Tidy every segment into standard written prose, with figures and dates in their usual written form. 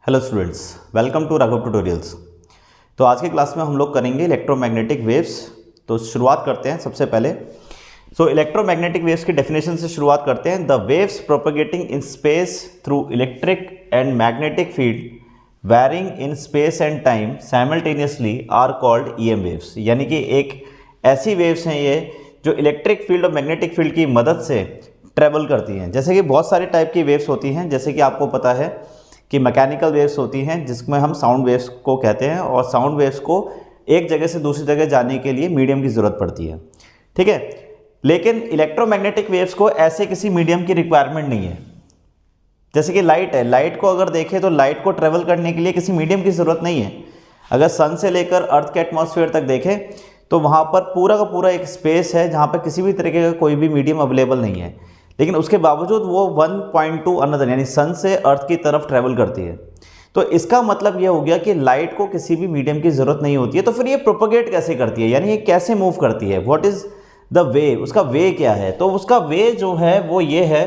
Hello students, welcome to Raghav tutorials. तो आज की क्लास में हम लोग करेंगे इलेक्ट्रोमैग्नेटिक वेव्स। तो शुरुआत करते हैं सबसे पहले। इलेक्ट्रोमैग्नेटिक वेव्स की डेफिनेशन से शुरुआत करते हैं। The waves propagating in space through electric and magnetic field varying in space and time simultaneously are called EM waves. यानी कि एक ऐसी वेव्स हैं ये जो इलेक्ट्रिक फील्ड और मैग्नेटिक फील्ड की मदद से ट्रेवल करती हैं। जैसे कि बहुत सारे टाइप की वेव्स होती हैं, जैसे कि आपको पता है कि मैकेनिकल वेव्स होती हैं जिसमें हम साउंड वेव्स को कहते हैं, और साउंड वेव्स को एक जगह से दूसरी जगह जाने के लिए मीडियम की ज़रूरत पड़ती है। ठीक है, लेकिन इलेक्ट्रोमैग्नेटिक वेव्स को ऐसे किसी मीडियम की रिक्वायरमेंट नहीं है। जैसे कि लाइट है, लाइट को अगर देखें तो लाइट को ट्रेवल करने के लिए किसी मीडियम की ज़रूरत नहीं है। अगर सन से लेकर अर्थ के एटमॉस्फेयर तक देखें तो वहाँ पर पूरा का पूरा एक स्पेस है जहाँ पर किसी भी तरीके का कोई भी मीडियम अवेलेबल नहीं है, लेकिन उसके बावजूद वो 1 पॉइंट टू अनदर यानी सन से अर्थ की तरफ ट्रैवल करती है। तो इसका मतलब ये हो गया कि लाइट को किसी भी मीडियम की ज़रूरत नहीं होती है। तो फिर ये प्रोपोगेट कैसे करती है, यानी ये कैसे मूव करती है, व्हाट इज़ द वे, उसका वे क्या है। तो उसका वे जो है वो ये है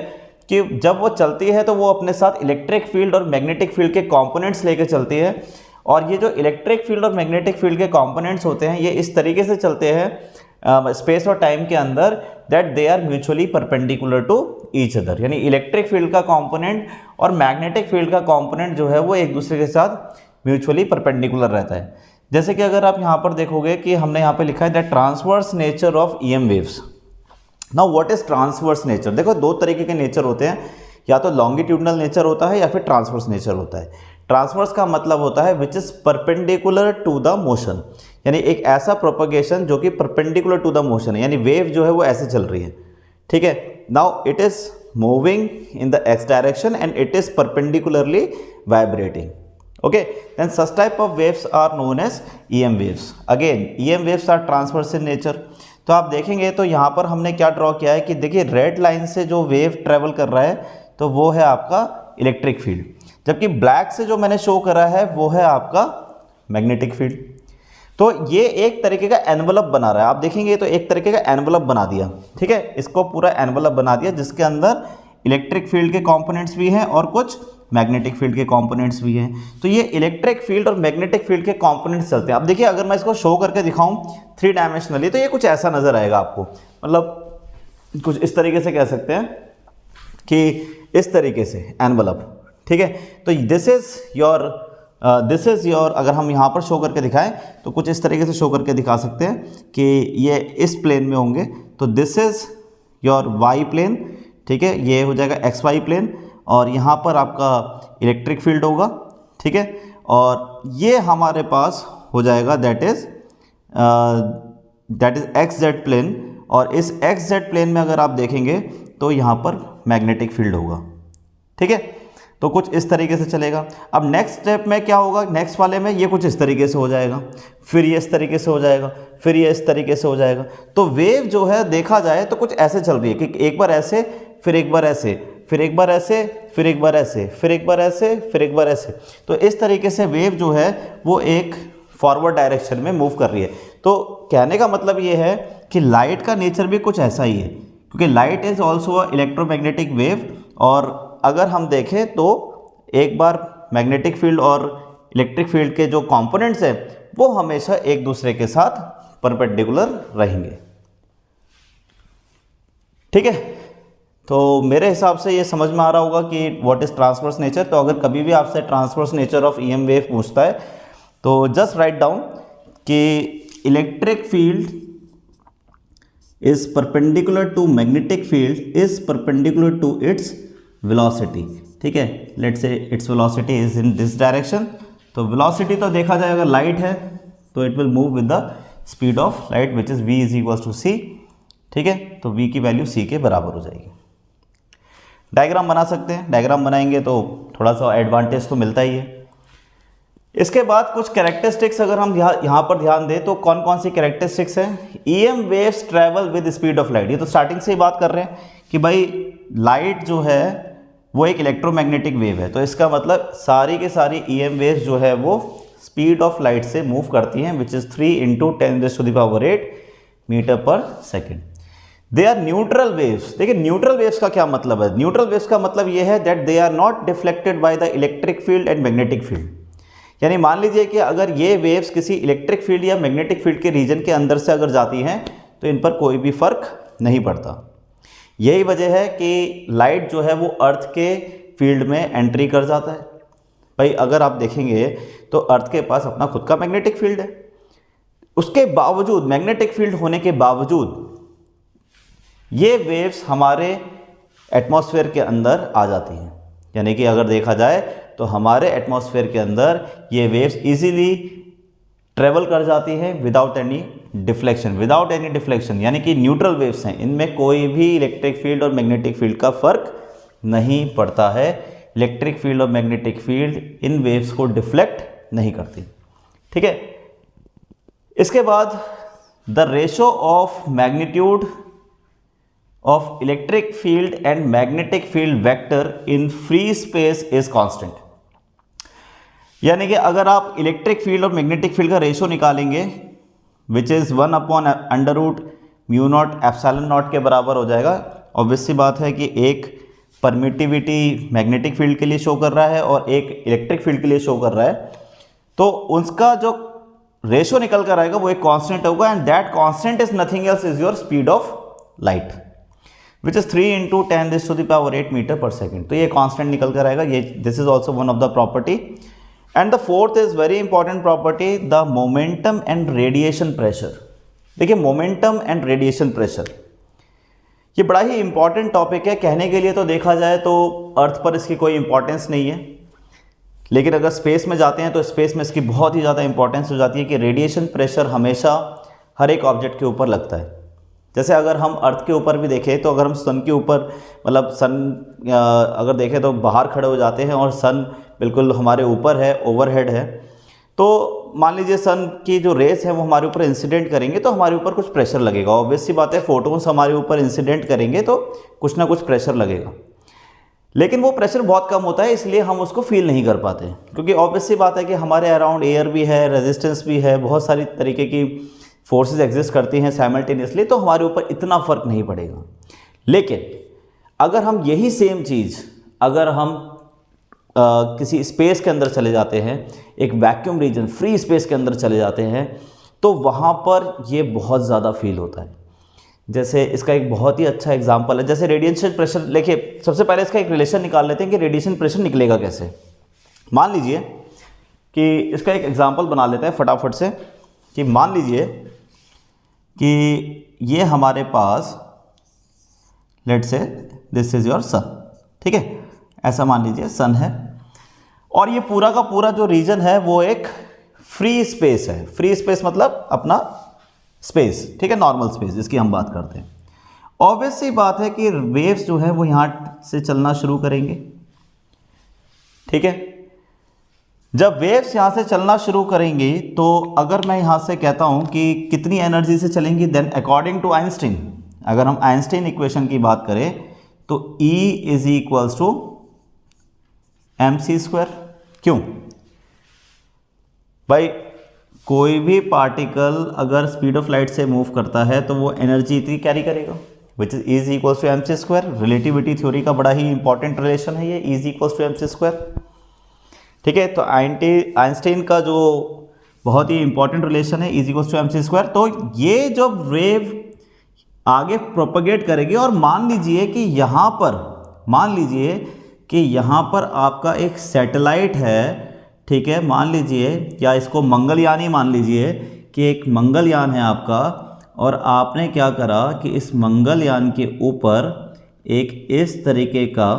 कि जब वो चलती है तो वो अपने साथ इलेक्ट्रिक फील्ड और मैग्नेटिक फील्ड के कॉम्पोनेंट्स लेकर चलती है। और ये जो इलेक्ट्रिक फील्ड और मैग्नेटिक फील्ड के कॉम्पोनेंट्स होते हैं ये इस तरीके से चलते हैं स्पेस और टाइम के अंदर that they are mutually perpendicular to each other. यानी इलेक्ट्रिक फील्ड का कंपोनेंट और मैग्नेटिक फील्ड का कंपोनेंट जो है वो एक दूसरे के साथ म्यूचुअली परपेंडिकुलर रहता है। जैसे कि अगर आप यहाँ पर देखोगे कि हमने यहाँ पे लिखा है that transverse nature of EM waves. Now what is transverse nature. देखो दो तरीके के नेचर होते हैं, या तो लॉन्गिट्यूडनल नेचर होता है या फिर ट्रांसवर्स नेचर होता है। ट्रांसवर्स का मतलब होता है which is perpendicular to the motion, यानी एक ऐसा प्रोपगेशन जो कि परपेंडिकुलर टू द मोशन है, यानी वेव जो है वो ऐसे चल रही है। ठीक है, now it is moving in the X direction and it is perpendicularly vibrating. Okay, then such type of waves are known as EM waves. Again EM waves are transverse in nature. तो आप देखेंगे तो यहाँ पर हमने क्या draw किया है कि देखिए रेड लाइन से जो वेव ट्रेवल कर रहा है तो वो है आपका इलेक्ट्रिक फील्ड, जबकि ब्लैक से जो मैंने शो करा है वो है आपका मैग्नेटिक फील्ड। तो ये एक तरीके का एनवलप बना रहा है। आप देखेंगे तो एक तरीके का एनवलप बना दिया। ठीक है, इसको पूरा एनवलप बना दिया जिसके अंदर इलेक्ट्रिक फील्ड के कंपोनेंट्स भी हैं और कुछ मैग्नेटिक फील्ड के कंपोनेंट्स भी हैं। तो ये इलेक्ट्रिक फील्ड और मैग्नेटिक फील्ड के कंपोनेंट्स चलते हैं। अब देखिए अगर मैं इसको शो करके दिखाऊं 3 डायमेंशनली तो ये कुछ ऐसा नज़र आएगा आपको, मतलब कुछ इस तरीके से कह सकते हैं कि इस तरीके से एनवलप। ठीक है, तो दिस इज़ योर अगर हम यहाँ पर शो करके दिखाएं तो कुछ इस तरीके से शो करके दिखा सकते हैं कि ये इस प्लेन में होंगे। तो this is your Y plane. ठीक है, ये हो जाएगा एक्स वाई प्लेन, और यहाँ पर आपका इलेक्ट्रिक फील्ड होगा। ठीक है, और ये हमारे पास हो जाएगा that is X Z plane, और इस एक्स जेड प्लेन में अगर आप देखेंगे तो यहाँ पर मैग्नेटिक फील्ड होगा। ठीक है, तो कुछ इस तरीके से चलेगा। अब नेक्स्ट स्टेप में क्या होगा, नेक्स्ट वाले में ये कुछ इस तरीके से हो जाएगा, फिर ये इस तरीके से हो जाएगा, फिर ये इस तरीके से हो जाएगा। तो वेव जो है देखा जाए तो कुछ ऐसे चल रही है कि एक बार ऐसे, फिर एक बार ऐसे, फिर एक बार ऐसे, फिर एक बार ऐसे, फिर एक बार ऐसे, फिर एक बार ऐसे। तो इस तरीके से वेव जो है वो एक फॉरवर्ड डायरेक्शन में मूव कर रही है। तो कहने का मतलब ये है कि लाइट का नेचर भी कुछ ऐसा ही है, क्योंकि light is also a electromagnetic wave. और अगर हम देखें तो एक बार मैग्नेटिक फील्ड और इलेक्ट्रिक फील्ड के जो कंपोनेंट्स हैं वो हमेशा एक दूसरे के साथ परपेंडिकुलर रहेंगे। ठीक है, तो मेरे हिसाब से ये समझ में आ रहा होगा कि व्हाट इज ट्रांसवर्स नेचर। तो अगर कभी भी आपसे transverse nature of EM wave पूछता है तो जस्ट राइट डाउन कि electric field is perpendicular to magnetic field is perpendicular to its velocity। ठीक है, let's say its velocity is in this direction। तो velocity तो देखा जाए अगर लाइट है तो it will move with the speed of light which is v is equals to c। ठीक है, तो v की वैल्यू c के बराबर हो जाएगी। डायग्राम बना सकते हैं, डायग्राम बनाएंगे तो थोड़ा सा एडवांटेज तो मिलता ही है। इसके बाद कुछ कैरेक्टरिस्टिक्स अगर हम यहाँ पर ध्यान दें तो कौन कौन सी कैरेक्टरिस्टिक्स हैं। EM waves travel with speed of light. ये तो स्टार्टिंग से ही बात कर रहे हैं कि भाई लाइट जो है वो एक इलेक्ट्रोमैग्नेटिक वेव है, तो इसका मतलब सारी के सारी ईएम वेव्स जो है वो स्पीड ऑफ लाइट से मूव करती हैं, which is 3 × 10⁸ metre per second. They are neutral waves. देखिए न्यूट्रल वेव्स का क्या मतलब है? न्यूट्रल वेव्स का मतलब ये है that they are not deflected by the electric field and magnetic field. यानी मान लीजिए कि अगर ये वेव्स किसी इलेक्ट्रिक फील्ड या मैग्नेटिक फील्ड के रीजन के अंदर से अगर जाती हैं तो इन पर कोई भी फर्क नहीं पड़ता। यही वजह है कि लाइट जो है वो अर्थ के फील्ड में एंट्री कर जाता है। भाई अगर आप देखेंगे तो अर्थ के पास अपना खुद का मैग्नेटिक फील्ड है, उसके बावजूद, मैग्नेटिक फील्ड होने के बावजूद ये वेव्स हमारे एटमॉस्फेयर के अंदर आ जाती हैं। यानी कि अगर देखा जाए तो हमारे एटमॉस्फेयर के अंदर ये वेव्स इजीली ट्रेवल कर जाती हैं विदाउट एनी डिफ्लेक्शन, यानी कि न्यूट्रल वेव्स हैं, इनमें कोई भी इलेक्ट्रिक फील्ड और मैग्नेटिक फील्ड का फर्क नहीं पड़ता है। इलेक्ट्रिक फील्ड और मैग्नेटिक फील्ड इन वेव्स को डिफ्लेक्ट नहीं करती। ठीक है, इसके बाद the ratio of magnitude of electric field and magnetic field vector in free space is constant. यानी कि अगर आप इलेक्ट्रिक फील्ड और मैग्नेटिक फील्ड का रेशो निकालेंगे विच इज़ 1/√μ0 के बराबर हो जाएगा। ऑब्वियस सी बात है कि एक परमिटिविटी मैग्नेटिक फील्ड के लिए शो कर रहा है और एक इलेक्ट्रिक फील्ड के लिए शो कर रहा है, तो उसका जो रेशो निकल कर आएगा वो एक कांस्टेंट होगा and that constant is nothing else is your speed of light which is 3 × 10⁸ metre per second. तो ये कांस्टेंट निकल कर आएगा। ये this is also one of the property. And the fourth is very important property, the momentum and radiation pressure. देखिए momentum and radiation pressure ये बड़ा ही important topic है। कहने के लिए तो देखा जाए तो अर्थ पर इसकी कोई इंपॉर्टेंस नहीं है, लेकिन अगर स्पेस में जाते हैं तो स्पेस में इसकी बहुत ही ज़्यादा इंपॉर्टेंस हो जाती है कि रेडिएशन प्रेशर हमेशा हर एक ऑब्जेक्ट के ऊपर लगता है। जैसे अगर हम अर्थ के ऊपर भी देखें तो अगर हम सन के ऊपर, मतलब सन अगर देखें तो बाहर खड़े हो जाते हैं और सन बिल्कुल हमारे ऊपर है, ओवरहेड है, तो मान लीजिए सन की जो रेस है वो हमारे ऊपर इंसिडेंट करेंगे तो हमारे ऊपर कुछ प्रेशर लगेगा। ऑब्वियस सी बात है, फोटोन्स हमारे ऊपर इंसिडेंट करेंगे तो कुछ ना कुछ प्रेशर लगेगा, लेकिन वो प्रेशर बहुत कम होता है, इसलिए हम उसको फील नहीं कर पाते, क्योंकि ऑब्वियस सी बात है कि हमारे अराउंड एयर भी है, रेजिस्टेंस भी है, बहुत सारी तरीके की फोर्सेस एग्जिस्ट करती हैं साइमल्टेनियसली, तो हमारे ऊपर इतना फ़र्क नहीं पड़ेगा। लेकिन अगर हम यही सेम चीज़ अगर हम किसी स्पेस के अंदर चले जाते हैं, एक वैक्यूम रीजन, फ्री स्पेस के अंदर चले जाते हैं, तो वहाँ पर ये बहुत ज़्यादा फील होता है। जैसे इसका एक बहुत ही अच्छा एग्जांपल है, जैसे रेडिएशन प्रेशर। देखिए सबसे पहले इसका एक रिलेशन निकाल लेते हैं कि रेडिएशन प्रेशर निकलेगा कैसे। मान लीजिए कि इसका एक एग्जांपल बना लेते हैं फटाफट से, कि मान लीजिए कि ये हमारे पास let's say this is your sun, ठीक है, ऐसा मान लीजिए सन है, और ये पूरा का पूरा जो रीजन है वो एक फ्री स्पेस है। फ्री स्पेस मतलब अपना स्पेस, ठीक है, नॉर्मल स्पेस जिसकी हम बात करते हैं। ऑब्वियस सी बात है कि वेव्स जो है वो यहाँ से चलना शुरू करेंगे, ठीक है। जब वेव्स यहाँ से चलना शुरू करेंगी तो अगर मैं यहाँ से कहता हूँ कि कितनी एनर्जी से चलेंगी, देन अकॉर्डिंग टू आइंस्टीन, अगर हम आइंस्टीन इक्वेशन की बात करें तो E is equals to mc²। क्यों भाई? कोई भी पार्टिकल अगर स्पीड ऑफ लाइट से मूव करता है तो वो एनर्जी इतनी कैरी करेगा, which is equals to mc²। Relativity theory का बड़ा ही इंपॉर्टेंट रिलेशन है ये, इज इक्वल्स टू mc², ठीक है। तो आइंस्टीन का जो बहुत ही इंपॉर्टेंट रिलेशन है, इज इक्वल्स टू mc²। तो ये जब वेव आगे प्रोपगेट करेगी, और मान लीजिए कि यहाँ पर आपका एक सैटेलाइट है, ठीक है, मान लीजिए, या इसको मंगलयानी मान लीजिए कि एक मंगलयान है आपका, और आपने क्या करा कि इस मंगलयान के ऊपर एक इस तरीके का,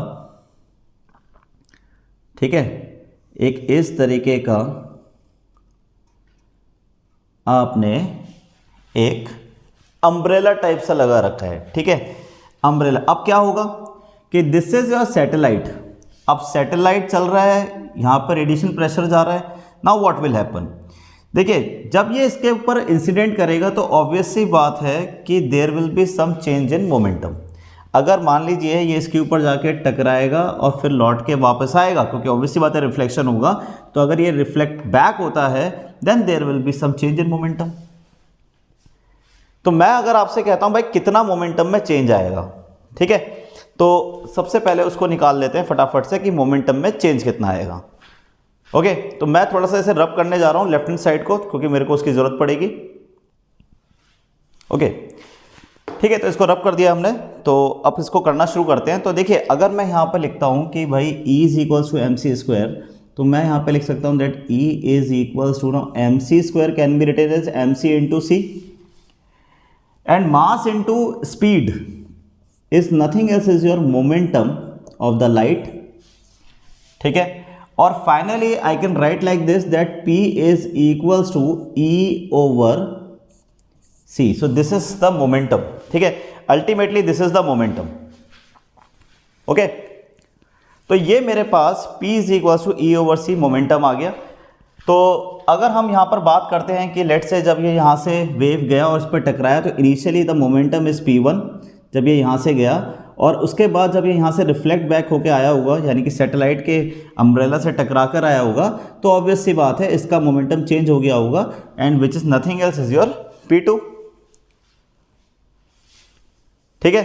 ठीक है, एक इस तरीके का आपने एक अम्ब्रेला टाइप सा लगा रखा है, ठीक है, अम्ब्रेला। अब क्या होगा कि दिस इज योर सैटेलाइट। अब सैटेलाइट चल रहा है, यहाँ पर रेडिएशन प्रेशर जा रहा है। Now what will happen? देखिए जब ये इसके ऊपर इंसिडेंट करेगा तो ऑब्वियस सी बात है कि there will be some change in momentum. अगर मान लीजिए ये इसके ऊपर जाके टकराएगा और फिर लौट के वापस आएगा, क्योंकि ऑब्वियस सी बात है रिफ्लेक्शन होगा, तो अगर ये रिफ्लेक्ट बैक होता है then there will be some change in momentum. तो मैं अगर आपसे कहता हूं भाई कितना मोमेंटम में चेंज आएगा, ठीक है, तो सबसे पहले उसको निकाल लेते हैं फटाफट से कि मोमेंटम में चेंज कितना आएगा। ओके, तो मैं थोड़ा सा इसे रब करने जा रहा हूं लेफ्ट हैंड साइड को, क्योंकि मेरे को उसकी जरूरत पड़ेगी। ओके, ठीक है, तो इसको रब कर दिया हमने। तो अब इसको करना शुरू करते हैं। तो देखिए, अगर मैं यहाँ पर लिखता हूँ कि भाई E is equals to M C square, तो मैं यहाँ पे लिख सकता हूँ that E is equals to now M C square can be written as M C into C, and mass into speed is nothing else is your momentum of the light, ठीक है। और finally I can write like this that P is equals to E over C, so this is the momentum, ठीक है, ultimately this is the momentum. Okay, तो ये मेरे पास P is equal to E over C momentum आ गया। तो अगर हम यहाँ पर बात करते हैं कि लेट से जब ये यहाँ से वेव गया और इस पर टकराया, तो initially the momentum is P1 जब ये यहाँ से गया, और उसके बाद जब ये यहाँ से रिफ्लेक्ट बैक होके आया होगा, यानी कि सैटेलाइट के अम्ब्रेला से टकरा कर आया होगा, तो ऑब्वियस सी बात है इसका मोमेंटम चेंज हो गया होगा, and which is nothing else is your P2, ठीक है,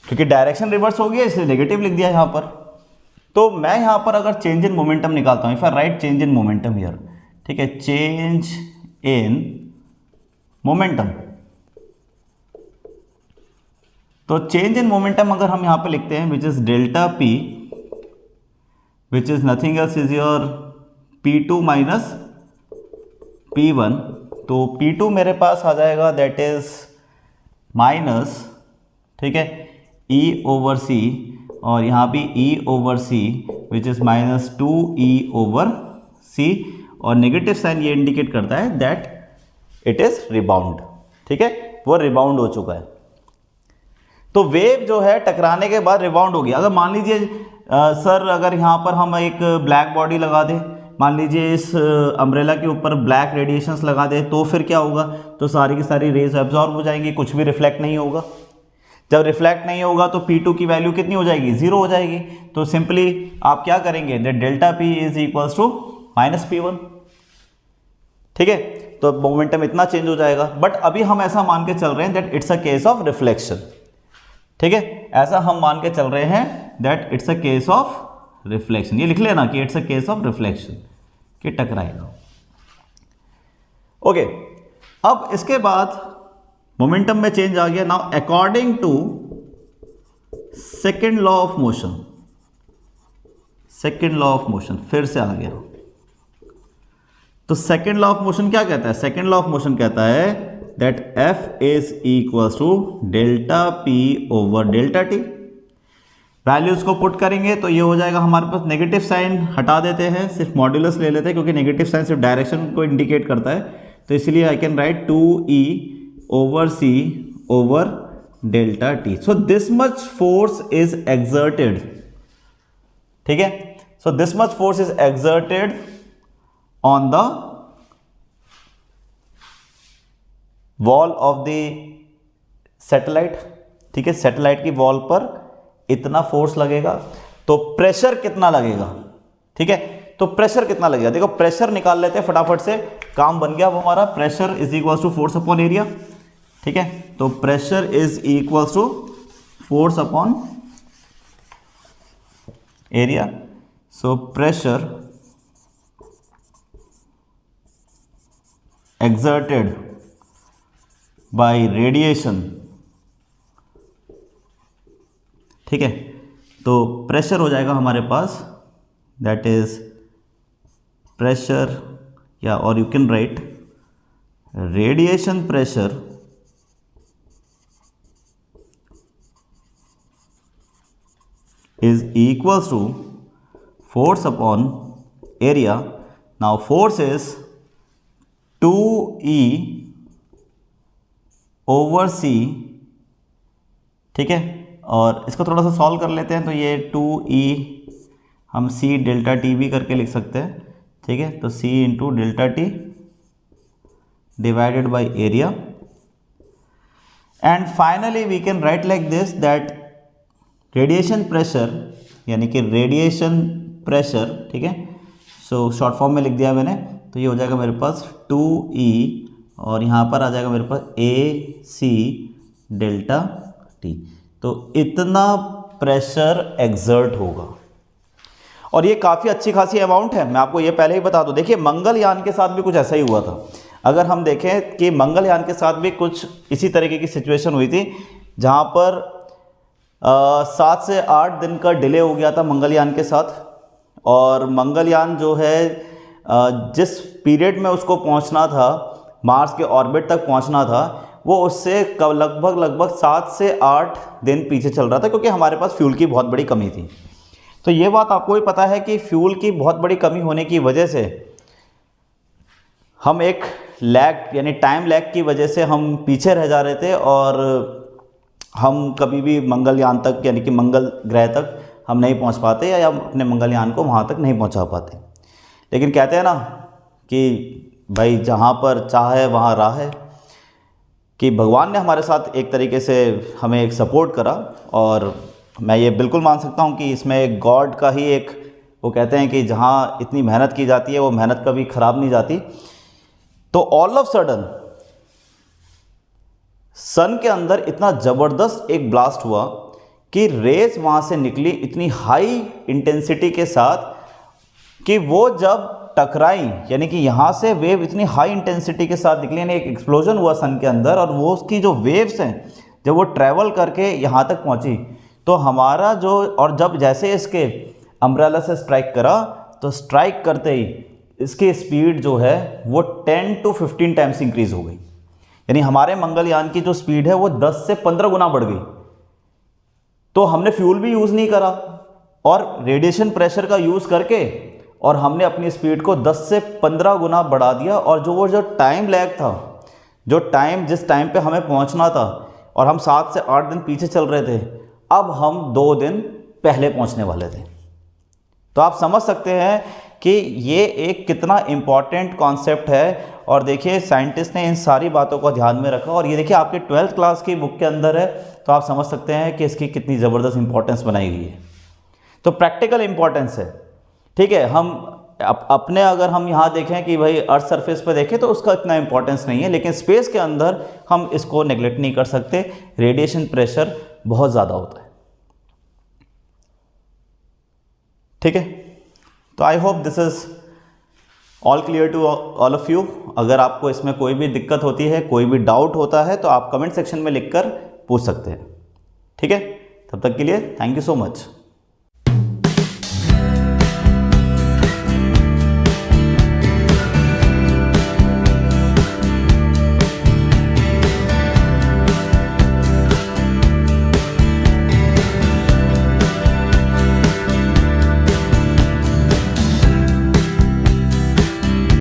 क्योंकि डायरेक्शन रिवर्स हो गया इसलिए नेगेटिव लिख दिया यहाँ पर। तो मैं यहाँ पर अगर चेंज इन मोमेंटम निकालता हूँ, if I right change in momentum here, ठीक है, चेंज इन मोमेंटम, तो चेंज इन मोमेंटम अगर हम यहाँ पे लिखते हैं which is delta P, which is nothing else is your P2 minus P1, तो P2 मेरे पास आ जाएगा दैट इज माइनस, ठीक है, E ओवर C, और यहाँ भी E over C which is minus 2E over C, और नेगेटिव साइन ये इंडिकेट करता है दैट इट इज रिबाउंड, ठीक है, वो रिबाउंड हो चुका है। तो वेव जो है टकराने के बाद रिबाउंड हो गया। अगर मान लीजिए सर अगर यहाँ पर हम एक ब्लैक बॉडी लगा दें, मान लीजिए इस अम्ब्रेला के ऊपर ब्लैक रेडिएशंस लगा दे, तो फिर क्या होगा, तो सारी की सारी रेज एब्जॉर्ब हो जाएंगी, कुछ भी रिफ्लेक्ट नहीं होगा। जब रिफ्लेक्ट नहीं होगा तो P2 की वैल्यू कितनी हो जाएगी, 0 हो जाएगी। तो सिंपली आप क्या करेंगे, that delta P is equals to minus P1, ठीक है, तो मोमेंटम इतना चेंज हो जाएगा। बट अभी हम ऐसा मान के चल रहे हैं that it's a case of reflection, ठीक है, ऐसा हम मान के चल रहे हैं that it's a case of reflection. ये लिख लेना कि it's a case of reflection, कि टकराएगा। ओके, अब इसके बाद मोमेंटम में चेंज आ गया। Now according to second law of motion, second law of motion फिर से आ गया। तो सेकेंड लॉ ऑफ मोशन क्या कहता है, सेकेंड लॉ ऑफ मोशन कहता है that F is equals to delta P over delta T। Values को पुट करेंगे तो ये हो जाएगा हमारे पास, नेगेटिव साइन हटा देते हैं, सिर्फ मॉड्यूलस ले लेते हैं, क्योंकि नेगेटिव साइन सिर्फ डायरेक्शन को इंडिकेट करता है। तो इसलिए आई can right 2E over C over delta T। So this much force is exerted, ठीक है, so this much force is exerted on the wall of the satellite, ठीक है, सैटेलाइट की वॉल पर इतना फोर्स लगेगा। तो प्रेशर कितना लगेगा, ठीक है, तो प्रेशर कितना लगेगा, देखो प्रेशर निकाल लेते हैं फटाफट से, काम बन गया वो हमारा। Pressure is equals to force upon area, ठीक है, तो pressure is equals to force upon area. So pressure exerted by radiation, ठीक है, तो प्रेशर हो जाएगा हमारे पास दैट इज प्रेशर, या और you can write radiation pressure is equals to force upon area. Now force is 2E over C, ठीक है, और इसको थोड़ा सा सॉल्व कर लेते हैं। तो ये 2E हम C डेल्टा T भी करके लिख सकते हैं, ठीक है, तो C into delta T divided by area, and finally we can write like this that radiation pressure, यानी कि रेडिएशन प्रेशर, ठीक है, सो शॉर्ट फॉर्म में लिख दिया मैंने, तो ये हो जाएगा मेरे पास 2E और यहाँ पर आ जाएगा मेरे पास ए सी डेल्टा टी। तो इतना प्रेशर एक्सर्ट होगा और ये काफ़ी अच्छी खासी अमाउंट है। मैं आपको ये पहले ही बता दूं। देखिए मंगलयान के साथ भी कुछ ऐसा ही हुआ था। अगर हम देखें कि मंगलयान के साथ भी कुछ इसी तरीके की सिचुएशन हुई थी, जहाँ पर 7 से 8 दिन का डिले हो गया था मंगलयान के साथ। और मंगलयान जो है जिस पीरियड में उसको पहुंचना था, मार्स के ऑर्बिट तक पहुंचना था, वो उससे लगभग 7 से 8 दिन पीछे चल रहा था, क्योंकि हमारे पास फ्यूल की बहुत बड़ी कमी थी। तो ये बात आपको भी पता है कि फ्यूल की बहुत बड़ी कमी होने की वजह से हम एक लैग यानी टाइम लैग की वजह से हम पीछे रह जा रहे थे और हम कभी भी मंगलयान तक यानी कि मंगल ग्रह तक हम नहीं पहुंच पाते या अपने मंगलयान को वहां तक नहीं पहुंचा पाते। लेकिन कहते हैं ना कि भाई जहां पर चाह है वहां राह है, कि भगवान ने हमारे साथ एक तरीके से हमें एक सपोर्ट करा। और मैं ये बिल्कुल मान सकता हूँ कि इसमें गॉड का ही एक, वो कहते हैं कि जहाँ इतनी मेहनत की जाती है वो मेहनत कभी ख़राब नहीं जाती। तो ऑल ऑफ सडन सन के अंदर इतना ज़बरदस्त एक ब्लास्ट हुआ कि रेस वहाँ से निकली इतनी हाई इंटेंसिटी के साथ कि वो जब टकराई, यानी कि यहाँ से वेव इतनी हाई इंटेंसिटी के साथ निकली, यानी एक एक्सप्लोजन हुआ सन के अंदर, और वो उसकी जो वेव्स हैं जब वो ट्रैवल करके यहाँ तक पहुँची तो हमारा जो, और जब जैसे इसके अम्ब्रेला से स्ट्राइक करा तो स्ट्राइक करते ही इसकी स्पीड जो है वो 10 to 15 टाइम्स इंक्रीज़ हो गई। यानी हमारे मंगलयान की जो स्पीड है वो 10 से 15 गुना बढ़ गई। तो हमने फ्यूल भी यूज़ नहीं करा और रेडिएशन प्रेशर का यूज़ करके और हमने अपनी स्पीड को 10 से 15 गुना बढ़ा दिया। और जो टाइम लैग था, जिस टाइम पे हमें पहुंचना था और हम 7 से 8 दिन पीछे चल रहे थे, अब हम 2 दिन पहले पहुंचने वाले थे। तो आप समझ सकते हैं कि ये एक कितना इम्पॉर्टेंट कॉन्सेप्ट है। और देखिए साइंटिस्ट ने इन सारी बातों को ध्यान में रखा और ये देखिए आपके 12th क्लास की बुक के अंदर है। तो आप समझ सकते हैं कि इसकी कितनी ज़बरदस्त इंपॉर्टेंस बनाई गई है। तो प्रैक्टिकल इंपॉर्टेंस है, ठीक है। हम अपने अगर हम यहाँ देखें कि भाई अर्थ सरफेस पर देखें तो उसका इतना इंपॉर्टेंस नहीं है, लेकिन स्पेस के अंदर हम इसको नेग्लेक्ट नहीं कर सकते। रेडिएशन प्रेशर बहुत ज़्यादा होता है, ठीक है। तो I hope this is all clear to all of you. अगर आपको इसमें कोई भी दिक्कत होती है, कोई भी डाउट होता है, तो आप कमेंट सेक्शन में लिखकर पूछ सकते हैं, ठीक है। तब तक के लिए थैंक यू सो मच।